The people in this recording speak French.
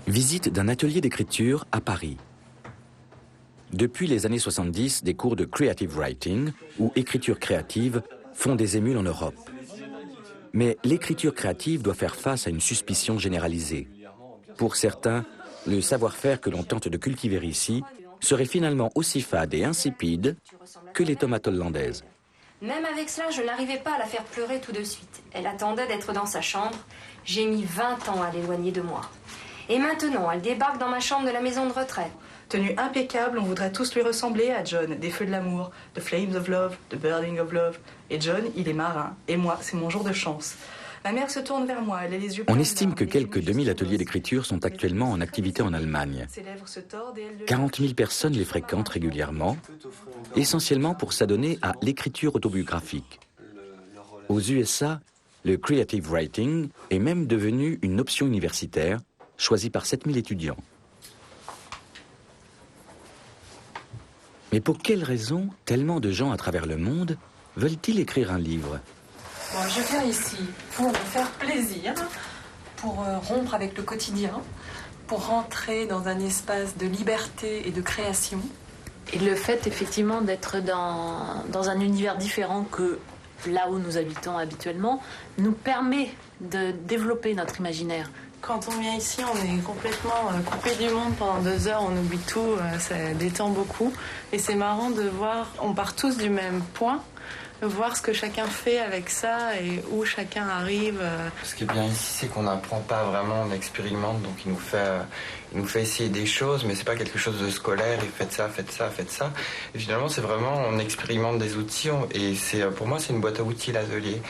Visite d'un atelier d'écriture à Paris. Depuis les années 70, des cours de creative writing, ou écriture créative, font des émules en Europe. Mais l'écriture créative doit faire face à une suspicion généralisée. Pour certains, le savoir-faire que l'on tente de cultiver ici serait finalement aussi fade et insipide que les tomates hollandaises. Même avec cela, je n'arrivais pas à la faire pleurer tout de suite. Elle attendait d'être dans sa chambre. J'ai mis 20 ans à l'éloigner de moi. Et maintenant, elle débarque dans ma chambre de la maison de retraite. Tenue impeccable, on voudrait tous lui ressembler à John, des Feux de l'amour, The Flames of Love, The Burning of Love. Et John, il est marin. Et moi, c'est mon jour de chance. Ma mère se tourne vers moi, elle a les yeux pleins On de estime larmes, que les quelques yeux 2000 juste ateliers roses. d'écriture sont actuellement en activité en Allemagne. Ses lèvres se tordent et elle le- 40 000 personnes les fréquentent régulièrement, essentiellement pour s'adonner à l'écriture autobiographique. Aux USA, le creative writing est même devenu une option universitaire choisie par 7000 étudiants. Mais pour quelles raisons tellement de gens à travers le monde veulent-ils écrire un livre? Bon, je viens ici pour me faire plaisir, pour rompre avec le quotidien, pour rentrer dans un espace de liberté et de création. Et le fait effectivement d'être dans un univers différent que là où nous habitons habituellement nous permet de développer notre imaginaire. Quand on vient ici, on est complètement coupé du monde pendant 2 heures, on oublie tout, ça détend beaucoup. Et c'est marrant de voir, on part tous du même point, de voir ce que chacun fait avec ça et où chacun arrive. Ce qui est bien ici, c'est qu'on n'apprend pas vraiment, on expérimente, donc il nous fait essayer des choses, mais c'est pas quelque chose de scolaire, et faites ça, faites ça, faites ça. Et finalement, c'est vraiment, on expérimente des outils, et pour moi, c'est une boîte à outils, l'atelier.